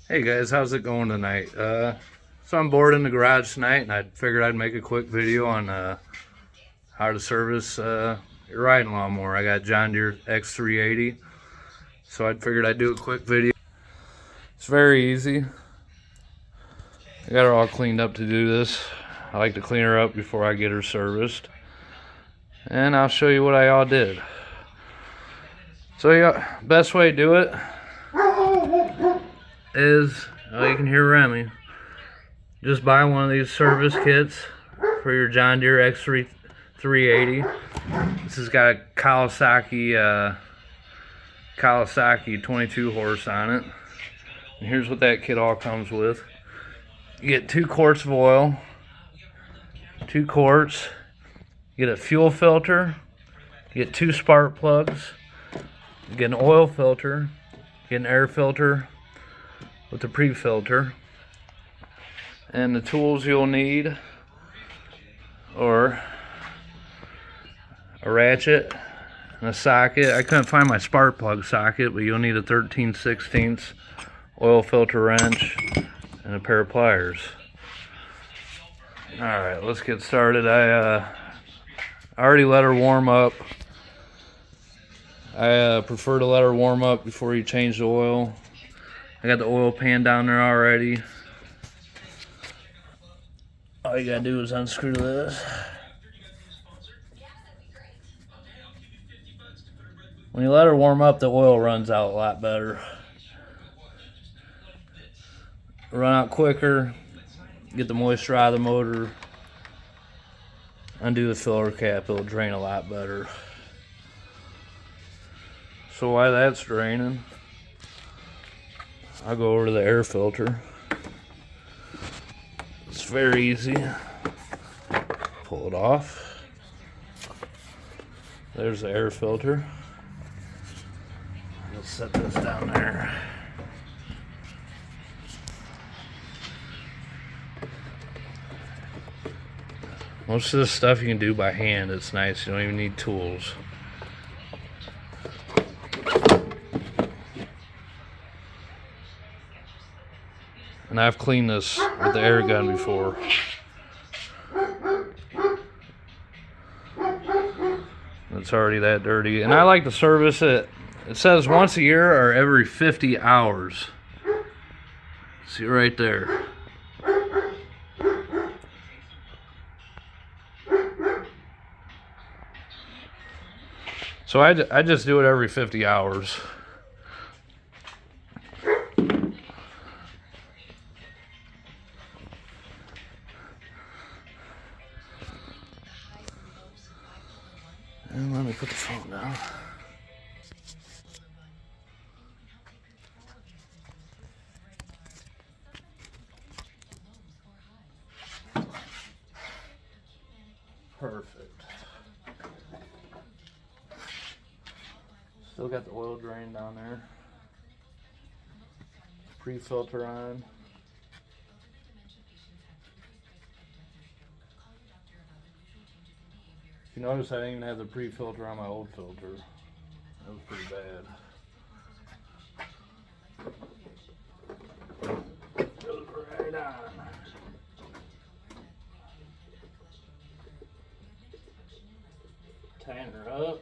Hey guys, how's it going tonight? So I'm bored in the garage tonight, and I figured I'd make a quick video on how to service your riding lawnmower. I got John Deere x380, so I figured I'd do a quick video. It's very easy. I got her all cleaned up to do this. I like to clean her up before I get her serviced, and I'll show you what I all did. So yeah, best way to do it is, oh, you can hear Remy. Just buy one of these service kits for your John Deere x380. This has got a Kawasaki 22 horse on it. And here's what that kit all comes with. You get 2 quarts of oil, 2 quarts. You get a fuel filter. You get 2 spark plugs. You get an oil filter. You get an air filter with a pre-filter. And the tools you'll need are a ratchet and a socket. I couldn't find my spark plug socket, but you'll need a 13/16 oil filter wrench and a pair of pliers. Alright, let's get started. I already let her warm up. I prefer to let her warm up before you change the oil. I got the oil pan down there already. All you gotta do is unscrew this. When you let her warm up, the oil runs out a lot better. Run out quicker, get the moisture out of the motor, undo the filler cap, it'll drain a lot better. So while that's draining, I'll go over to the air filter. It's very easy. Pull it off. There's the air filter. Let's set this down there. Most of this stuff you can do by hand. It's nice. You don't even need tools. And I've cleaned this with the air gun before. It's already that dirty. And I like to service it. It says once a year or every 50 hours. See right there. So I just do it every 50 hours. And let me put the phone down. Perfect. Still got the oil drain down there. Pre-filter on. If you notice, I didn't even have the pre-filter on my old filter. That was pretty bad. Goes right on. Tighten her up.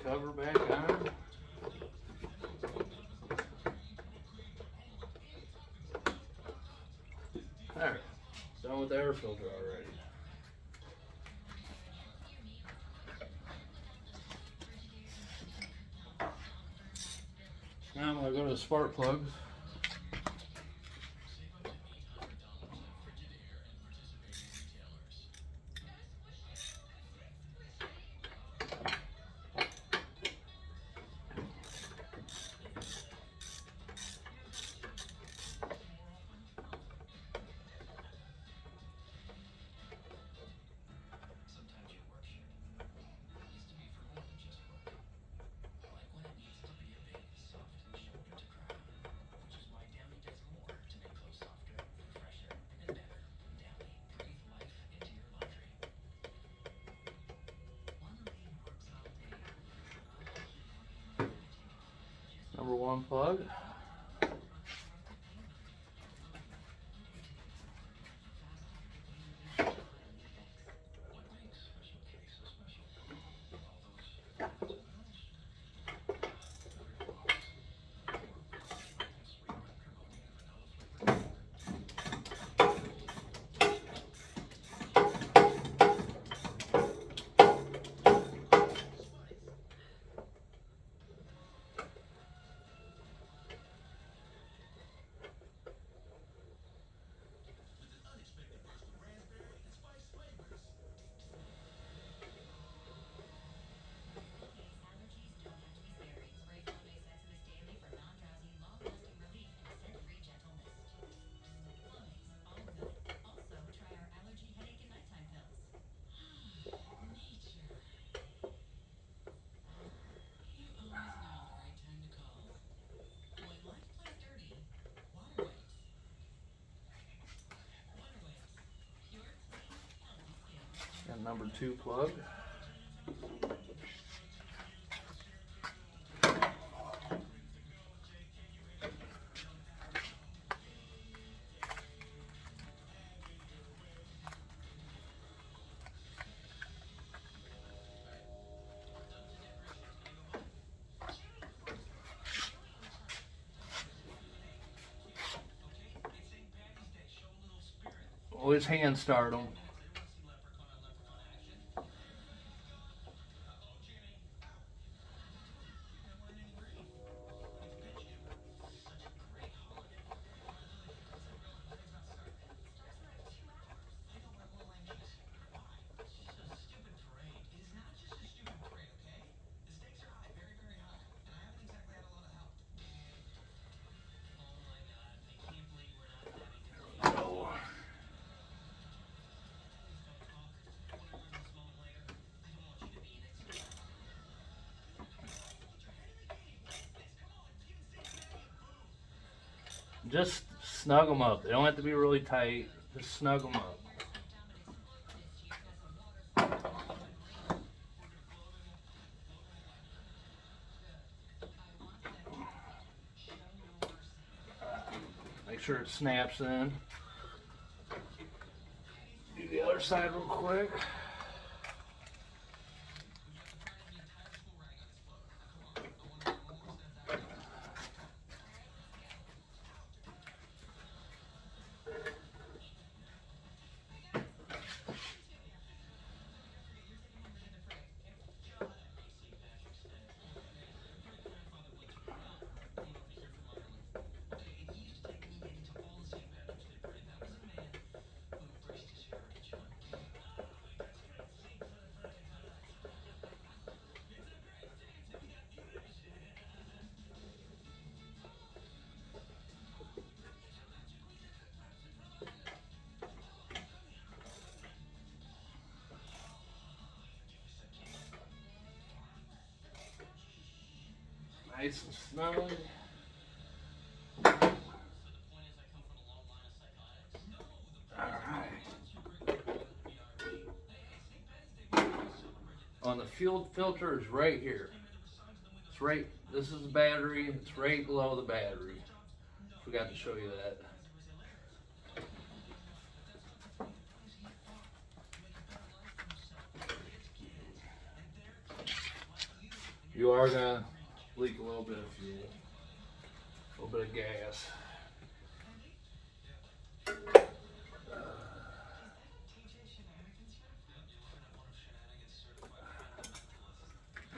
Cover back on. There, done with the air filter already. Now I'm going to go to the spark plugs. one plug. And number 2 plug. Always hand start them. Just snug them up. They don't have to be really tight. Just snug them up. Make sure it snaps in. Do the other side real quick. Nice and snug. On the fuel filter is right here. It's right, this is the battery, it's right below the battery. Forgot to show you that. You are gonna leak a little bit of fuel, a little bit of gas.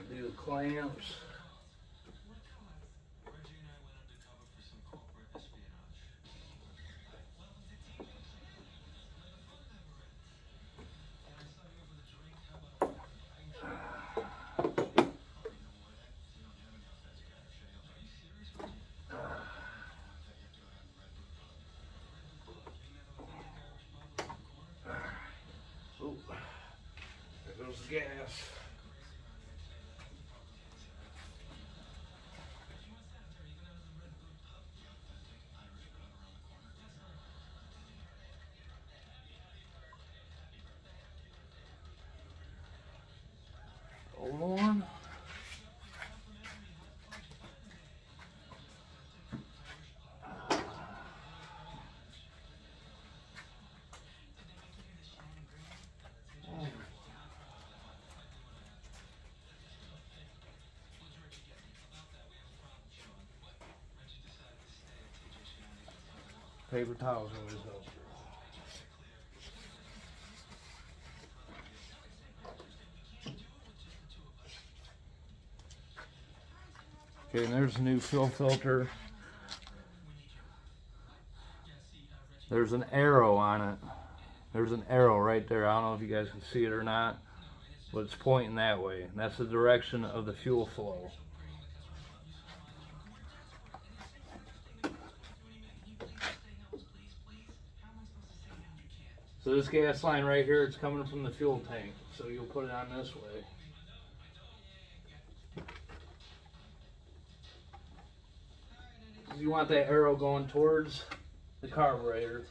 Do the clamps. Oh, there goes the gas. Hold on. paper towels over his nose. Okay, and there's a new fuel filter. There's an arrow on it. There's an arrow right there. I don't know if you guys can see it or not, but it's pointing that way. And that's the direction of the fuel flow. So this gas line right here, it's coming from the fuel tank. So you'll put it on this way. You want that arrow going towards the carburetor.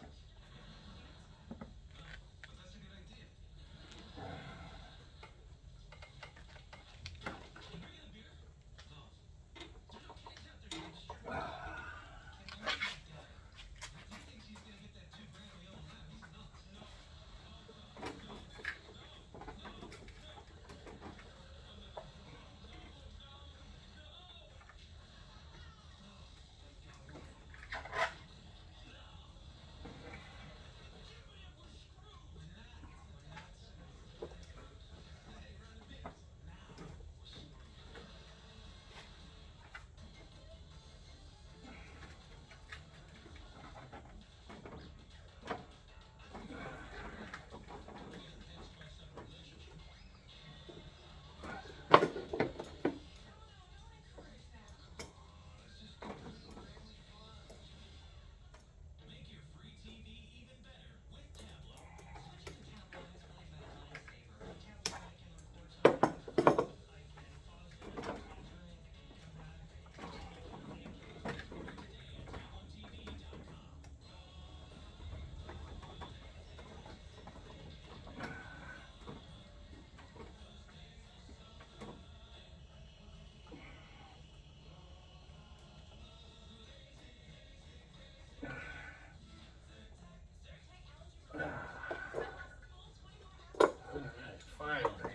Finally.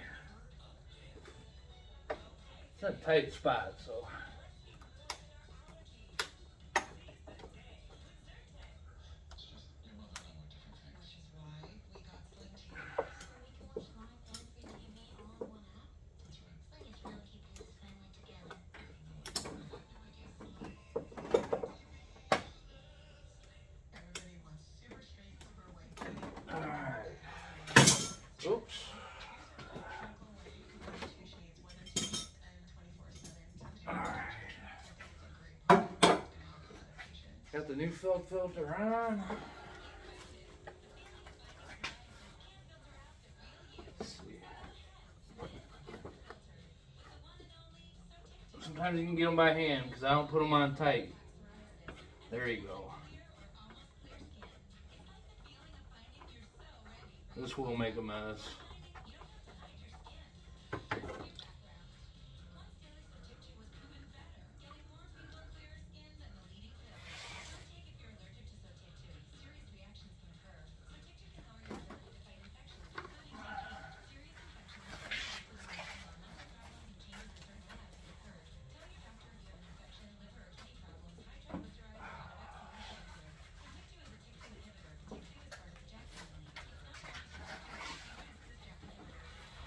It's a tight spot, so. Oops. Alright. Got the new filter on. Let's see. Sometimes you can get them by hand because I don't put them on tight. There you go. This will make a mess.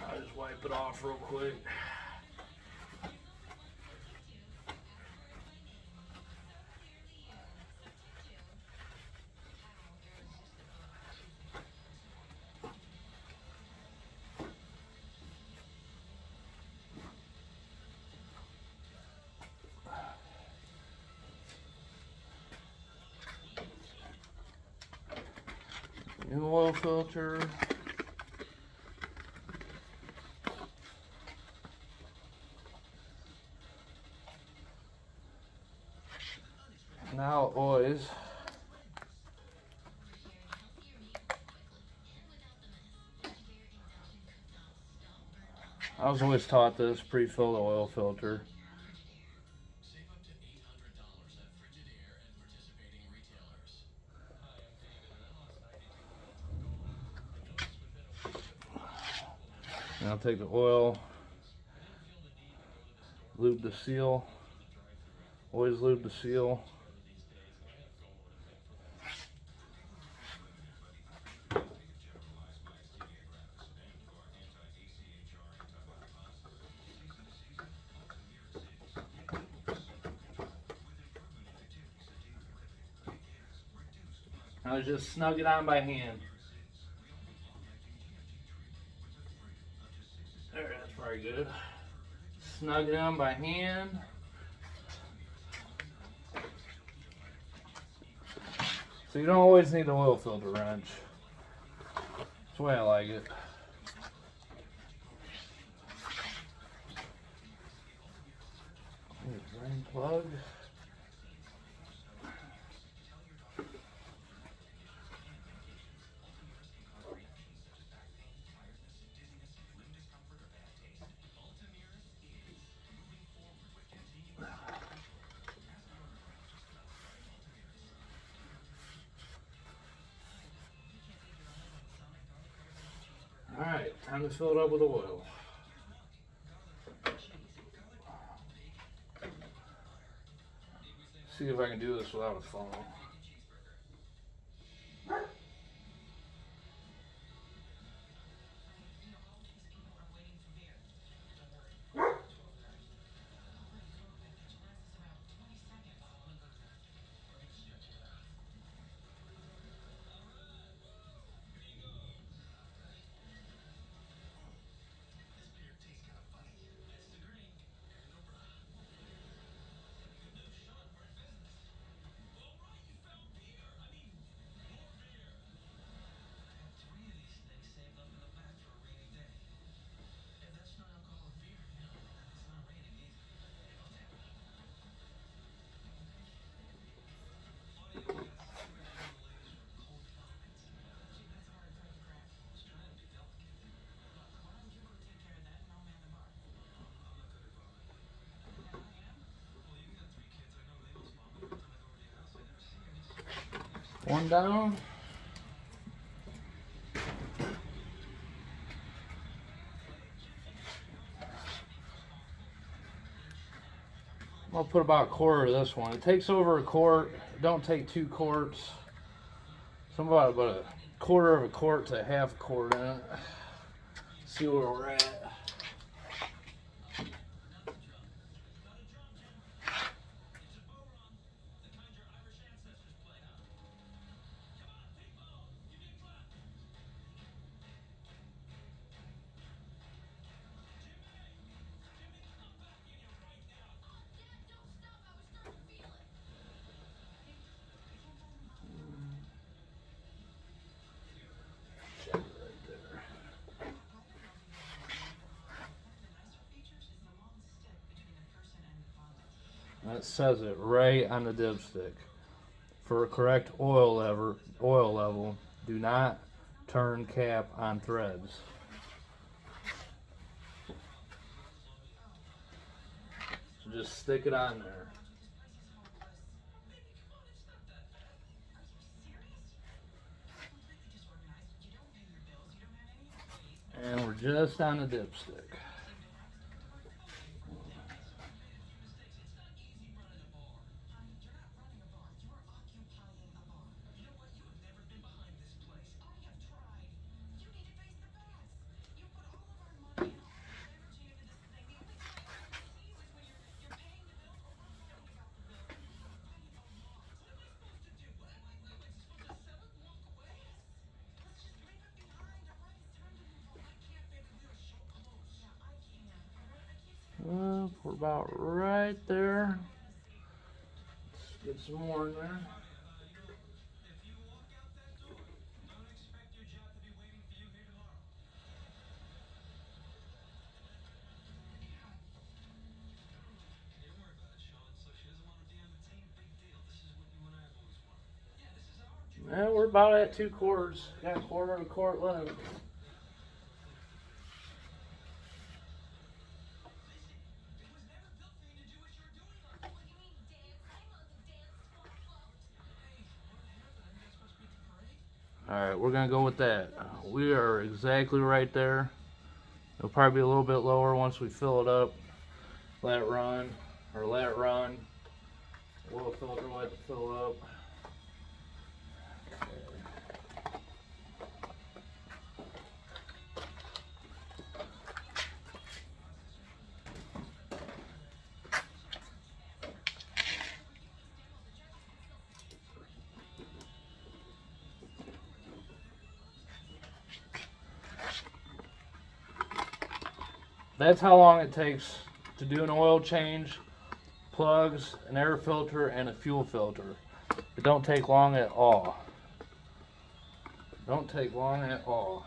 I'll just wipe it off real quick. New oil filter. Now oils. I was always taught this, pre-fill the oil filter. And I'll take the oil, lube the seal, always lube the seal. Now just snug it on by hand. There, that's very good. Snug it on by hand. So you don't always need the oil filter wrench. That's the way I like it. Drain plug. Alright, time to fill it up with oil. See if I can do this without a phone. One down. I'll put about a quarter of this one. It takes over a quart. Don't take 2 quarts. So I'm about a quarter of a quart to half a quart in it. See where we're at. That says it right on the dipstick. For a correct oil level, do not turn cap on threads. So just stick it on there. And we're just on the dipstick. We're about right there. Let's get some more in there. Yeah, we're about at 2 quarts. Got a quarter of a quart left. Alright, we're going to go with that. We are exactly right there. It'll probably be a little bit lower once we fill it up. Let it run. Oil filter, let it fill up. that's how long it takes to do an oil change, plugs, an air filter, and a fuel filter. It don't take long at all. Don't take long at all.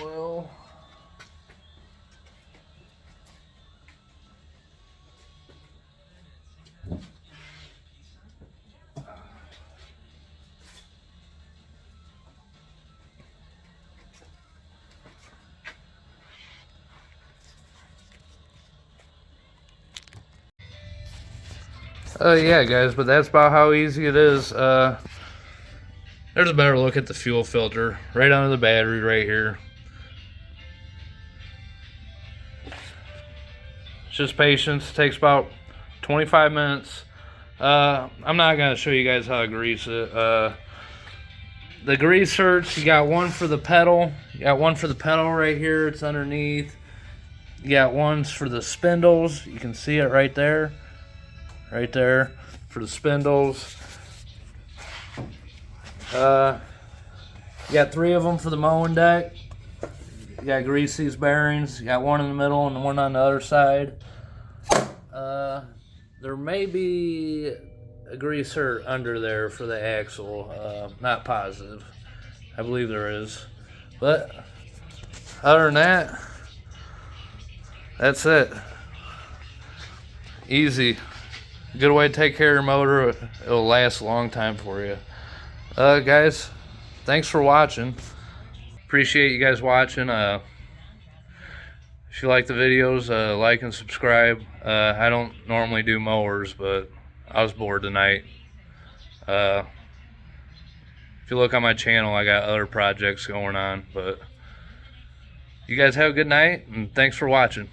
Oil. Yeah, guys, but that's about how easy it is. There's a better look at the fuel filter right under the battery right here. It's just patience. It takes about 25 minutes. I'm not going to show you guys how to grease it. The grease certs, you got one for the pedal. You got one for the pedal right here. It's underneath. You got ones for the spindles. You can see it right there. Right there for the spindles. You got 3 of them for the mowing deck. You got grease these bearings. You got one in the middle and one on the other side. There may be a greaser under there for the axle. Not positive. I believe there is. But other than that, that's it. Easy. Good way to take care of your motor. It'll last a long time for you. Guys, thanks for watching. Appreciate you guys watching. If you like the videos, like and subscribe. I don't normally do mowers, but I was bored tonight. If you look on my channel, I got other projects going on. But you guys have a good night, and thanks for watching.